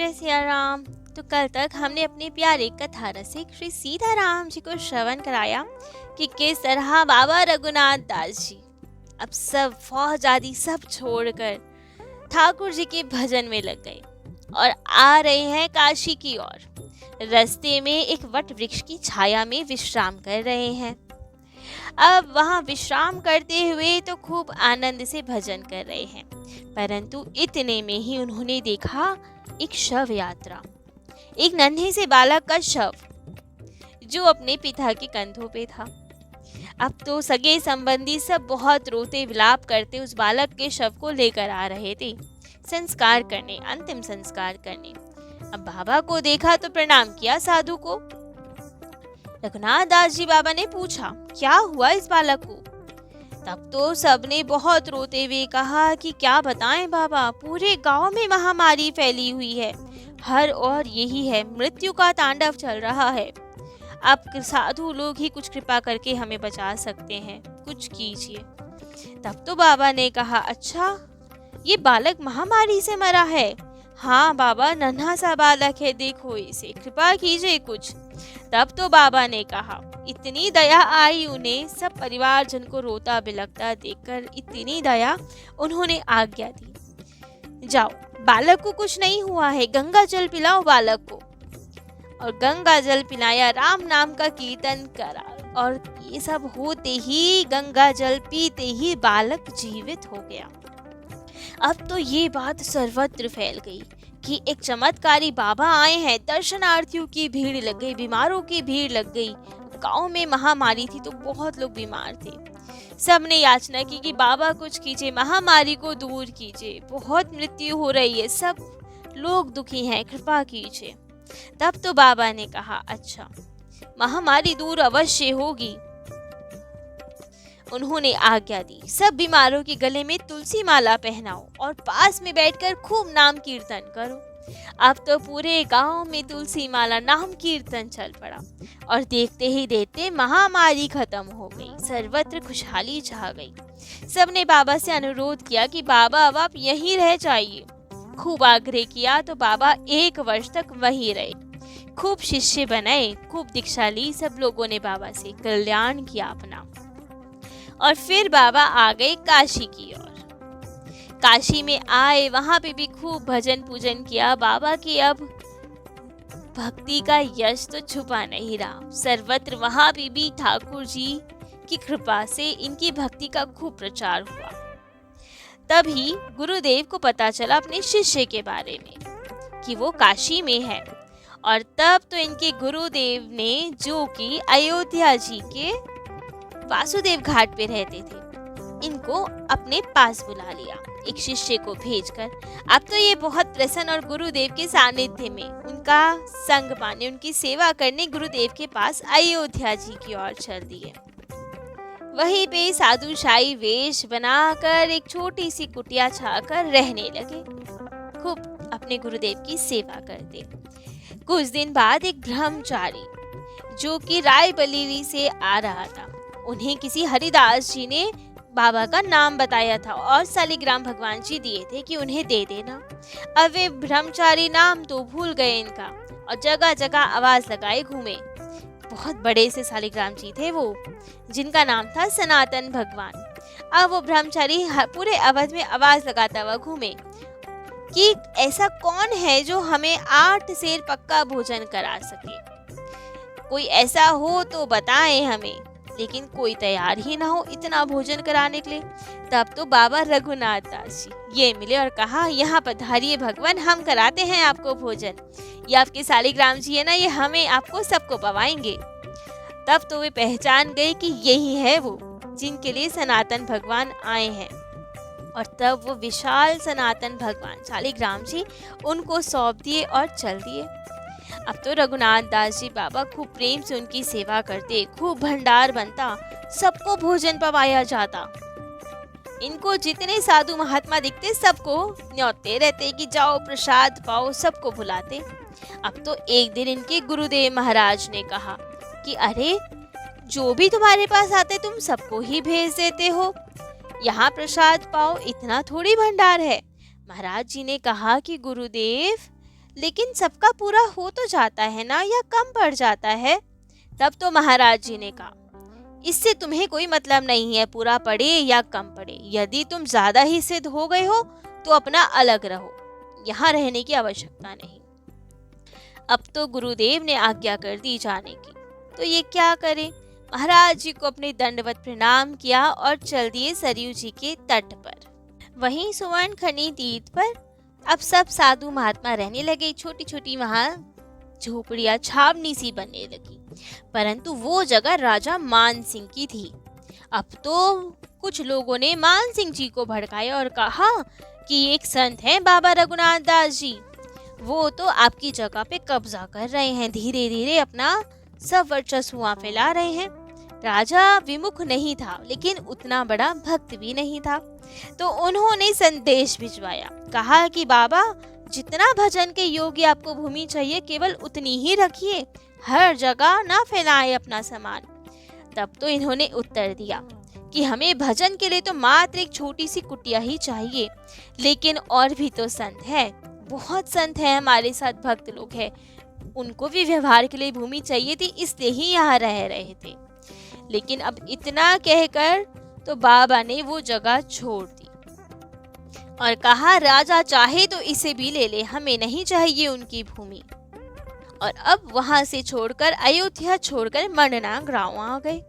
जय सिया राम। तो कल तक हमने अपने प्यारे कथा रसिक श्री सीताराम जी को श्रवण कराया कि किस तरह बाबा रघुनाथ दास जी अब सब फौज आदि सब छोड़कर ठाकुर जी के भजन में लग गए और आ रहे हैं काशी की ओर। रास्ते में एक वट वृक्ष की छाया में विश्राम कर रहे हैं। अब वहां विश्राम करते हुए तो खूब आनंद से भजन कर रहे हैं, परंतु इतने में ही उन्होंने देखा एक शव यात्रा, एक नन्हे से बालक का शव जो अपने पिता के कंधों पे था। अब तो सगे संबंधी सब बहुत रोते विलाप करते उस बालक के शव को लेकर आ रहे थे संस्कार करने, अंतिम संस्कार करने। अब बाबा को देखा तो प्रणाम किया साधु को। रघुनाथ दास जी बाबा ने पूछा, क्या हुआ इस बालक को? तब तो सबने बहुत रोते हुए कहा कि क्या बताएं बाबा, पूरे गांव में महामारी फैली हुई है, हर और यही है, मृत्यु का तांडव चल रहा है। आप साधु लोग ही कुछ कृपा करके हमें बचा सकते हैं, कुछ कीजिए। तब तो बाबा ने कहा, अच्छा ये बालक महामारी से मरा है? हाँ बाबा, नन्हा सा बालक है, देखो इसे, कृपा कीजिए कुछ। तब तो बाबा ने कहा, इतनी दया आई उन्हें, सब परिवारजन को रोता बिलखता देखकर इतनी दया, उन्होंने आज्ञा दी, जाओ बालक को कुछ नहीं हुआ है, गंगा जल पिलाओ बालक को। और गंगा जल पिलाया, राम नाम का कीर्तन करा, और ये सब होते ही, गंगा जल पीते ही बालक जीवित हो गया। अब तो ये बात सर्वत्र फैल गई कि एक चमत्कारी बाबा आए हैं, दर्शनार्थियों की भीड़ लग गई, बीमारों की भीड़ लग गई। गांव में महामारी थी तो बहुत लोग बीमार थे, सबने याचना की कि बाबा कुछ कीजिए, महामारी को दूर कीजिए, बहुत मृत्यु हो रही है, सब लोग दुखी हैं, कृपा कीजिए। तब तो बाबा ने कहा, अच्छा महामारी दूर अवश्य होगी। उन्होंने आज्ञा दी, सब बीमारों के गले में तुलसी माला पहनाओ और पास में बैठकर खूब नाम कीर्तन करो। अब तो पूरे गांव में तुलसी माला नाम कीर्तन चल पड़ा और देखते ही देखते महामारी खत्म हो गई, सर्वत्र खुशहाली छा गई। सबने बाबा से अनुरोध किया कि बाबा अब आप यहीं रह जाइए। खूब आग्रह किया तो बाबा 1 वर्ष तक वहीं रहे, खूब शिष्य बनाए, खूब दीक्षा ली। सब लोगों ने बाबा से कल्याण किया अपना, और फिर बाबा आ गए काशी की ओर। काशी में आए, वहां पे भी खूब भजन पूजन किया। बाबा की अब भक्ति का यश तो छुपा नहीं रहा, सर्वत्र वहां पे भी ठाकुर जी की कृपा से इनकी भक्ति का खूब प्रचार हुआ। तभी गुरुदेव को पता चला अपने शिष्य के बारे में कि वो काशी में है, और तब तो इनके गुरुदेव ने, जो कि अयोध्या जी के वासुदेव घाट पे रहते थे, इनको अपने पास बुला लिया एक शिष्य को भेजकर। अब तो ये बहुत प्रसन्न और गुरुदेव के सानिध्य में उनका संग पाने, उनकी सेवा करने गुरुदेव के पास अयोध्या जी की ओर चल दिए। वहीं पे साधुशाही वेश बनाकर एक छोटी सी कुटिया छाकर रहने लगे, खूब अपने गुरुदेव की सेवा करते। कुछ दिन बाद एक ब्रह्मचारी जो कि रायबरेली से आ रहा था, उन्हें किसी हरिदास जी ने बाबा का नाम बताया था और शालिग्राम भगवान जी दिए थे कि उन्हें दे देना। अब वे ब्रह्मचारी नाम तो भूल गए इनका और जगह जगह आवाज लगाए घूमे। बहुत बड़े से शालिग्राम जी थे वो, जिनका नाम था सनातन भगवान। अब वो ब्रह्मचारी पूरे अवध में आवाज लगाता हुआ घूमे कि ऐसा कौन है जो हमें 8 सेर पक्का भोजन करा सके, कोई ऐसा हो तो बताएं हमें। लेकिन कोई तैयार ही ना हो इतना भोजन कराने के लिए। तब तो बाबा रघुनाथ दास जी ये मिले और कहा, यहाँ पधारिए भगवान, हम कराते हैं आपको भोजन, ये आपके शालिग्राम जी है ना, ये हमें आपको सबको पवाएंगे। तब तो वे पहचान गए कि यही है वो जिनके लिए सनातन भगवान आए हैं, और तब वो विशाल सनातन भगवान शालिग्राम जी उनको सौंप दिए और चल दिए। अब तो रघुनाथ दास जी बाबा खूब प्रेम से उनकी सेवा करते, खूब भंडार बनता, सबको भोजन पवाया जाता। इनको जितने साधु महात्मा दिखते सबको न्योते रहते कि जाओ प्रसाद पाओ, सबको बुलाते। अब तो एक दिन इनके गुरुदेव महाराज ने कहा कि अरे, जो भी तुम्हारे पास आते तुम सबको ही भेज देते हो, यहाँ प्रसाद पाओ, इतना थोड़ी भंडार है। महाराज जी ने कहा कि गुरुदेव, लेकिन सबका पूरा हो तो जाता है ना, या कम पड़ जाता है? तब तो महाराज जी ने कहा, इससे तुम्हें कोई मतलब नहीं है पूरा पड़े या कम पड़े। यदि तुम ज्यादा ही सिद्ध हो गए हो तो अपना अलग रहो, यहाँ रहने की आवश्यकता नहीं। अब तो गुरुदेव ने आज्ञा कर दी जाने की, तो ये क्या करे? महाराज जी को अपने दंडवत प्रणाम किया और चल दिए सरयू जी के तट पर। वहीं सुवर्ण खनि तीर्थ पर अब सब साधु महात्मा रहने लगे। छोटी छोटी वहाँ झोपड़ियाँ छावनी सी बनने लगी। परंतु वो जगह राजा मान सिंह की थी। अब तो कुछ लोगों ने मान सिंह जी को भड़काया और कहा कि एक संत हैं बाबा रघुनाथ दास जी, वो तो आपकी जगह पे कब्जा कर रहे हैं, धीरे धीरे अपना सब वर्चस्व वहाँ फैला रहे हैं। राजा विमुख नहीं था, लेकिन उतना बड़ा भक्त भी नहीं था, तो उन्होंने संदेश भिजवाया। कहा कि बाबा, जितना भजन के योग्य आपको भूमि चाहिए केवल उतनी ही रखिए, हर जगह ना फैलाए अपना सामान। तब तो इन्होंने उत्तर दिया कि हमें भजन के लिए तो मात्र एक छोटी सी कुटिया ही चाहिए, लेकिन और भी तो संत है, बहुत संत हैं हमारे साथ, भक्त लोग हैं, उनको भी व्यवहार के लिए भूमि चाहिए थी, इसलिए ही यहाँ रह रहे थे। लेकिन अब इतना कहकर तो बाबा ने वो जगह छोड़ दी और कहा, राजा चाहे तो इसे भी ले ले, हमें नहीं चाहिए उनकी भूमि। और अब वहां से छोड़कर अयोध्या छोड़कर मंडना गांव आ गए।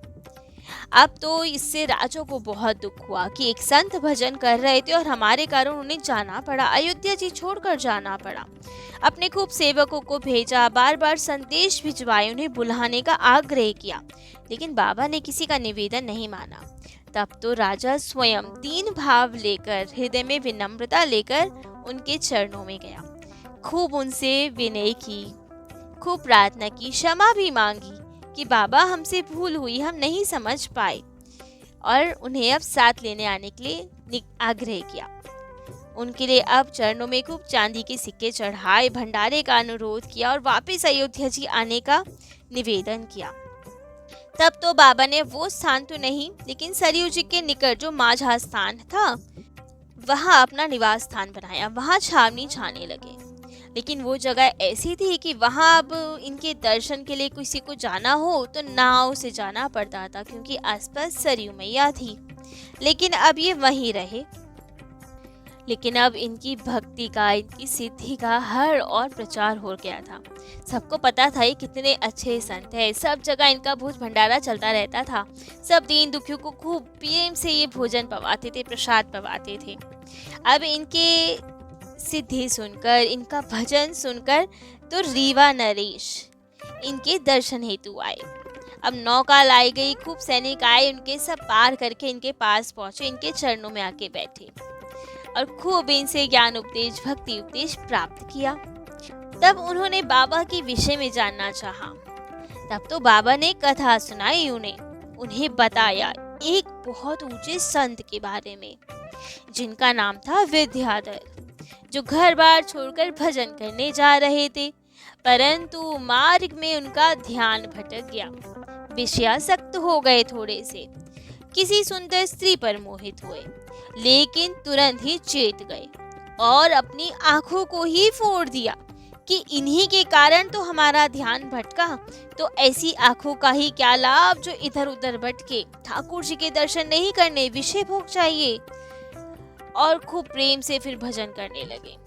अब तो इससे राजा को बहुत दुख हुआ कि एक संत भजन कर रहे थे और हमारे कारण उन्हें जाना पड़ा, अयोध्या जी छोड़कर जाना पड़ा। अपने खूब सेवकों को भेजा, बार बार संदेश भिजवाए, उन्हें बुलाने का आग्रह किया, लेकिन बाबा ने किसी का निवेदन नहीं माना। तब तो राजा स्वयं 3 भाव लेकर, हृदय में विनम्रता लेकर उनके चरणों में गया, खूब उनसे विनय की, खूब प्रार्थना की, क्षमा भी मांगी कि बाबा हमसे भूल हुई, हम नहीं समझ पाए, और उन्हें अब साथ लेने आने के लिए आग्रह किया। उनके लिए अब चरणों में खूब चांदी के सिक्के चढ़ाए, भंडारे का अनुरोध किया और वापस अयोध्या जी आने का निवेदन किया। तब तो बाबा ने वो स्थान तो नहीं, लेकिन सरयू जी के निकट जो माझा स्थान था वहां अपना निवास स्थान बनाया, वहां छावनी छाने लगे। लेकिन वो जगह ऐसी थी कि वहां अब इनके दर्शन के लिए किसी को जाना हो तो नाव से जाना पड़ता था, क्योंकि आसपास सरयू मैया थी। लेकिन अब ये वहीं रहे। लेकिन अब इनकी भक्ति का, इनकी सिद्धि का हर और प्रचार हो गया था। सबको पता था ये कितने अच्छे संत हैं, सब जगह इनका भोज भंडारा चलता रहता था। सब दीन दुखियों को खूब प्रेम से ये भोजन पवाते थे, प्रसाद पवाते थे। अब इनके सिद्धि सुनकर, इनका भजन सुनकर तो रीवा नरेश इनके दर्शन हेतु आए। अब नौका लाई गई, खूब सैनिक आए, उनके सब पार करके इनके पास पहुंचे, इनके चरणों में आके बैठे और खूब इनसे ज्ञान उपदेश, भक्ति उपदेश प्राप्त किया। तब उन्होंने बाबा के विषय में जानना चाहा। तब तो बाबा ने कथा सुनाई उन्हें बताया एक बहुत ऊंचे संत के बारे में, जिनका नाम था विद्याधर, जो घर बार छोड़कर भजन करने जा रहे थे, परंतु मार्ग में उनका ध्यान भटक गया, विषयासक्त हो गए, थोड़े से किसी सुंदर स्त्री पर मोहित हुए, लेकिन तुरंत ही चेत गए और अपनी आंखों को ही फोड़ दिया कि इन्हीं के कारण तो हमारा ध्यान भटका, तो ऐसी आंखों का ही क्या लाभ जो इधर उधर भटके, ठाकुर जी के दर्शन नहीं करने, विषय भोग चाहिए। और खूब प्रेम से फिर भजन करने लगे।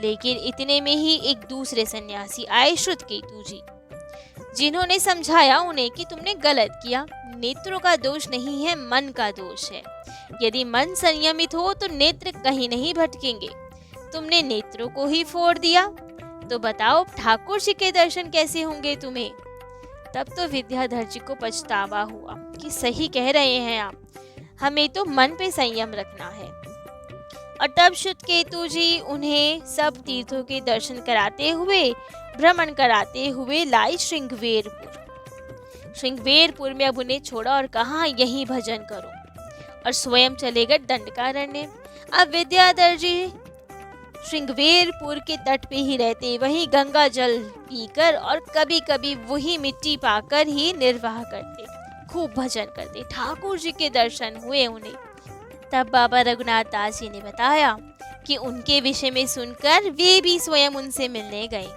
लेकिन इतने में ही एक दूसरे सन्यासी आए, श्रुतकेतु जी, जिन्होंने समझाया उन्हें कि तुमने गलत किया, नेत्रों का दोष नहीं है, मन का दोष है। यदि मन संयमित हो तो नेत्र कहीं नहीं भटकेंगे। तुमने नेत्रों को ही फोड़ दिया, तो बताओ ठाकुर जी के दर्शन कैसे होंगे तुम्हें। तब तो विद्याधर जी को पछतावा हुआ कि सही कह रहे हैं आप, हमें तो मन पे संयम रखना है। और तब श्रुतकेतु जी उन्हें सब तीर्थों के दर्शन कराते हुए, भ्रमण कराते हुए लाए श्रृंगवेरपुर में अब उन्हें छोड़ा और कहा यहीं भजन करो, और स्वयं चले गए दंडकारण्य। अब विद्याधर जी श्रृंगवेरपुर के तट पे ही रहते, वहीं गंगा जल पीकर और कभी कभी वही मिट्टी पाकर ही निर्वाह करते, खूब भजन करते, ठाकुर जी के दर्शन हुए उन्हें। तब बाबा रघुनाथ दास जी ने बताया कि उनके विषय में सुनकर वे भी स्वयं उनसे मिलने गए।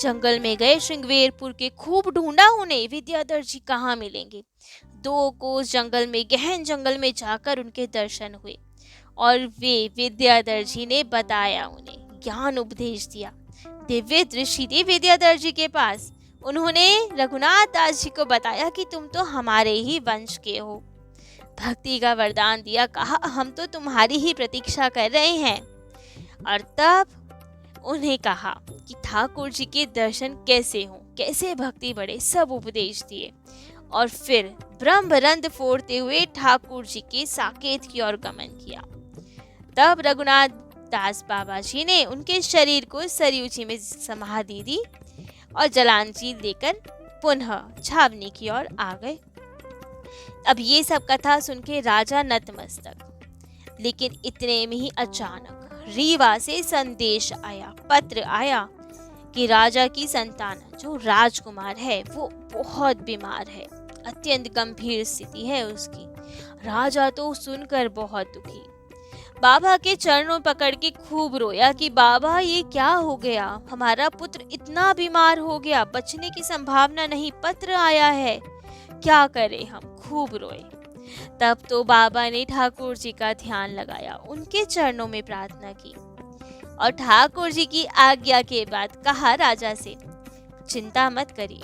जंगल में गए श्रृंगवेरपुर के खूब ढूंढा उन्हें, विद्याधर जी कहाँ मिलेंगे। 2 कोस जंगल में, गहन जंगल में जाकर उनके दर्शन हुए और वे विद्याधर जी ने बताया, उन्हें ज्ञान उपदेश दिया। दिव्य दृष्टि थी विद्याधर जी के पास। उन्होंने रघुनाथ दास जी को बताया कि तुम तो हमारे ही वंश के हो। भक्ति का वरदान दिया, कहा हम तो तुम्हारी ही प्रतीक्षा कर रहे हैं। और तब उन्हें कहा कि ठाकुर जी के दर्शन कैसे हों, कैसे भक्ति बढ़े, सब उपदेश दिए। और फिर ब्रह्मरंध्र फोड़ते हुए ठाकुर जी के साकेत की ओर गमन किया। तब रघुनाथ दास बाबा जी ने उनके शरीर को सरयू जी में समाधि दी और जलांजी लेकर पुनः छावनी की ओर आ गए। अब ये सब कथा सुन के राजा नतमस्तक। लेकिन इतने में ही अचानक रीवा से संदेश आया, पत्र आया कि राजा की संतान जो राजकुमार है वो बहुत बीमार है, अत्यंत गंभीर स्थिति है उसकी। राजा तो सुनकर बहुत दुखी, बाबा के चरणों पकड़ के खूब रोया कि बाबा ये क्या हो गया, हमारा पुत्र इतना बीमार हो गया, बचने की संभावना नहीं, पत्र आया है, क्या करें हम। खूब रोए। तब तो बाबा ने ठाकुर जी का ध्यान लगाया, उनके चरणों में प्रार्थना की और ठाकुर जी की आज्ञा के बाद कहा राजा से, चिंता मत करिए,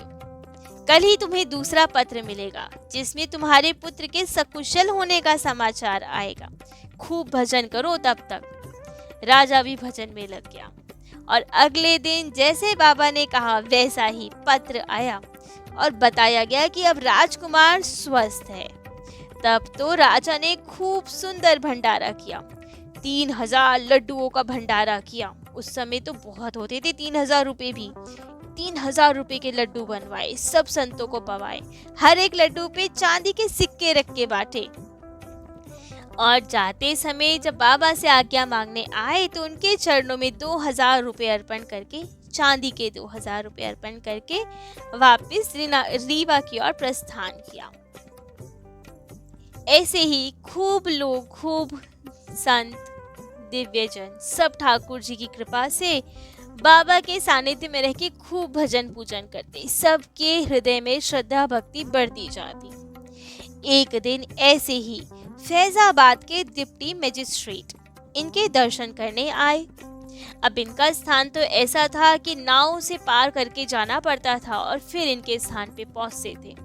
कल ही तुम्हें दूसरा पत्र मिलेगा जिसमें तुम्हारे पुत्र के सकुशल होने का समाचार आएगा। खूब भजन करो तब तक। राजा भी भजन में लग गया और अगले दिन जैसे बाबा ने कहा वैसा ही पत्र आया और बताया गया कि अब राजकुमार स्वस्थ है। तब तो राजा ने खूब सुंदर भंडारा किया, 3000 लड्डुओं का भंडारा किया। उस समय तो बहुत होते थे 3000 रुपए भी। 3000 रुपए के लड्डू बनवाए, सब संतों को पवाए, हर एक लड्डू पे चांदी के सिक्के रख के बांटे। और जाते समय जब बाबा से आज्ञा मांगने आए तो उनके चरणों में 2000 रुपए अर्पण करके, चांदी के 2000 रुपए अर्पण करके वापस रीवा की ओर प्रस्थान किया। ऐसे ही खूब लोग, खूब संत, दिव्यजन सब ठाकुर जी की कृपा से बाबा के सानिध्य में रह के खूब भजन पूजन करते, सबके हृदय में श्रद्धा भक्ति बढ़ती जाती। एक दिन ऐसे ही फैजाबाद के डिप्टी मजिस्ट्रेट इनके दर्शन करने आए। अब इनका स्थान तो ऐसा था कि नाव से पार करके जाना पड़ता था और फिर इनके स्थान पे पहुंचते थे।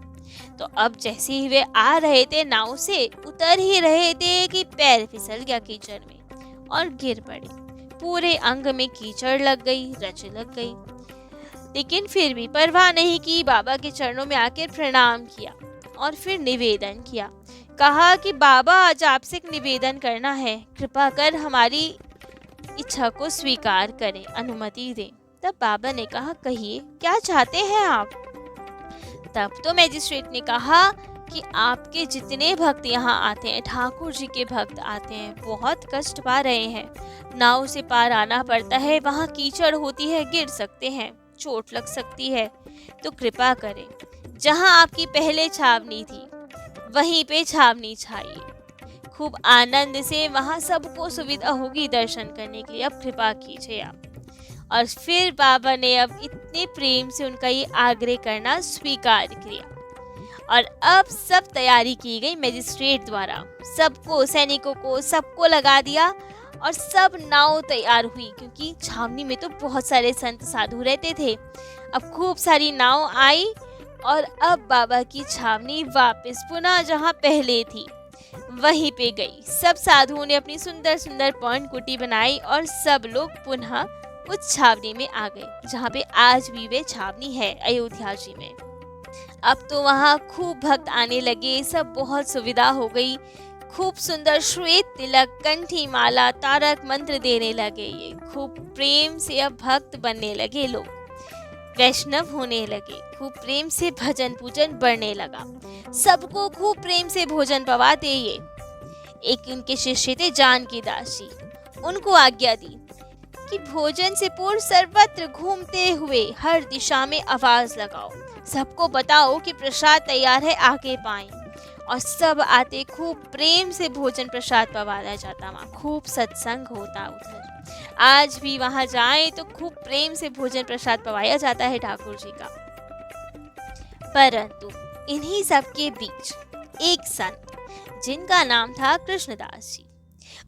तो अब जैसे ही वे आ रहे थे, नाव से उतर ही रहे थे कि पैर फिसल गया कीचड़ में और गिर पड़े। पूरे अंग में कीचड़ लग गई, रच लग गई, लेकिन फिर भी परवाह नहीं की। बाबा के चरणों में आकर प्रणाम किया और फिर निवेदन किया, कहा कि बाबा आज आपसे एक निवेदन करना है, कृपा कर हमारी इच्छा को स्वीकार करें, अनुमति दें। तब बाबा ने कहा, कहिए क्या चाहते हैं आप। तब तो मैजिस्ट्रेट ने कहा कि आपके जितने भक्त यहाँ आते हैं, ठाकुर जी के भक्त आते हैं, बहुत कष्ट पा रहे हैं, नाव से पार आना पड़ता है, वहाँ कीचड़ होती है, गिर सकते हैं, चोट लग सकती है, तो कृपा करें जहाँ आपकी पहले छावनी थी वहीं पे छावनी छाइए। खूब आनंद से वहाँ सबको सुविधा होगी दर्शन करने के लिए, अब कृपा कीजिए आप। और फिर बाबा ने अब इतने प्रेम से उनका ये आग्रह करना स्वीकार किया और अब सब तैयारी की गई मैजिस्ट्रेट द्वारा, सबको, सैनिकों को, सबको लगा दिया और सब नाव तैयार हुई, क्योंकि छावनी में तो बहुत सारे संत साधु रहते थे। अब खूब सारी नाव आई और अब बाबा की छावनी वापस पुनः जहाँ पहले थी वहीं पे गई। सब साधुओं ने अपनी सुंदर सुंदर पर्ण कुटी बनाई और सब लोग पुनः उस छावनी में आ गए जहाँ पे आज भी वे छावनी है, अयोध्या जी में। अब तो वहाँ खूब भक्त आने लगे, सब बहुत सुविधा हो गई। खूब सुंदर श्वेत तिलक, कंठी माला, तारक मंत्र देने लगे। ये खूब प्रेम से अब भक्त बनने लगे, लोग वैष्णव होने लगे, खूब प्रेम से भजन पूजन बढ़ने लगा, सबको खूब प्रेम से भोजन पवाते। ये एक उनके शिष्य थे जानकी दास जी, उनको आज्ञा दी कि भोजन से पूर्व सर्वत्र घूमते हुए हर दिशा में आवाज लगाओ, सबको बताओ कि प्रसाद तैयार है, आके पाएं। और सब आते, खूब प्रेम से भोजन प्रसाद पवाया जाता, वहाँ खूब सत्संग होता उधर। आज भी वहाँ जाएं तो खूब प्रेम से भोजन प्रसाद पवाया जाता है ठाकुर जी का। परंतु इन्हीं सब के बीच एक संत जिनका नाम था कृष्णदास जी,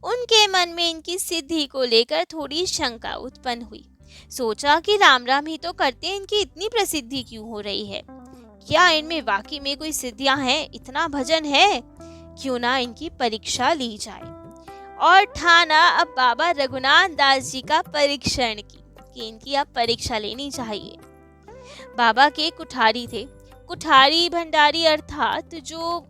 उनके मन में इनकी सिद्धि को लेकर थोड़ी शंका उत्पन्न हुई। सोचा कि राम राम ही तो करते हैं, इनकी इतनी प्रसिद्धि क्यों हो रही है? क्या इनमें वाकई में कोई सिद्धियां हैं? इतना भजन है? क्यों ना इनकी परीक्षा ली जाए। और ठाना अब बाबा रघुनाथ दास जी का परीक्षण की कि इनकी अब परीक्षा लेनी चाहिए। बाबा के कुठारी थे। कुठारी भंडारी अर्थात जो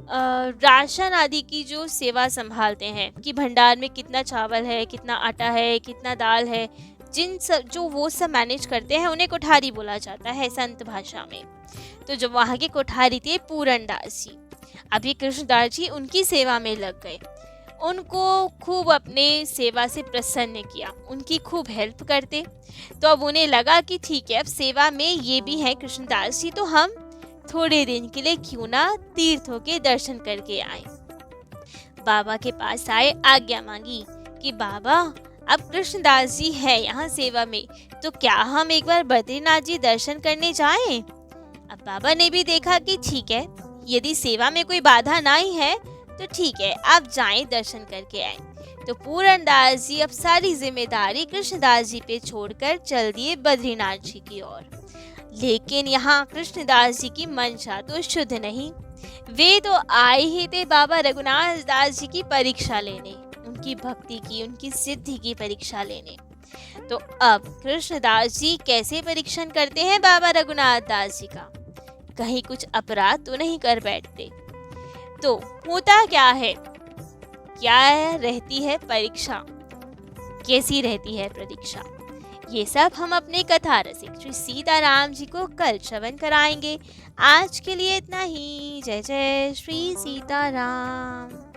राशन आदि की जो सेवा संभालते हैं कि भंडार में कितना चावल है, कितना आटा है, कितना दाल है, जो वो सब मैनेज करते हैं उन्हें कोठारी बोला जाता है संत भाषा में। तो जो वहाँ के कोठारी थे पूरनदास जी, अभी कृष्णदास जी उनकी सेवा में लग गए। उनको खूब अपने सेवा से प्रसन्न किया, उनकी खूब हेल्प करते। तो अब उन्हें लगा कि ठीक है, अब सेवा में ये भी है कृष्णदास जी, तो हम थोड़े दिन के लिए क्यों ना तीर्थों के दर्शन करके आए। बाबा के पास आए, आज्ञा मांगी कि बाबा अब कृष्णदास जी है यहाँ सेवा में, तो क्या हम एक बार बद्रीनाथ जी दर्शन करने जाएं? अब बाबा ने भी देखा कि ठीक है, यदि सेवा में कोई बाधा नहीं है तो ठीक है, आप जाएं, दर्शन करके आए। तो पूरनदास जी अब सारी जिम्मेदारी कृष्णदास जी पे छोड़कर चल दिए बद्रीनाथ जी की ओर। लेकिन यहाँ कृष्णदास जी की मंशा तो शुद्ध नहीं। वे तो आए ही थे बाबा रघुनाथ दास जी की परीक्षा लेने, उनकी भक्ति की, उनकी सिद्धि की परीक्षा लेने। तो अब कृष्णदास जी कैसे परीक्षण करते हैं बाबा रघुनाथ दास जी का? कहीं कुछ अपराध तो नहीं कर बैठते? तो होता क्या है, क्या रहती है परीक्षा, कैसी रहती है परीक्षा, ये सब हम अपने कथा रसिक श्री सीताराम जी को कल श्रवण कराएंगे। आज के लिए इतना ही। जय जय श्री सीताराम।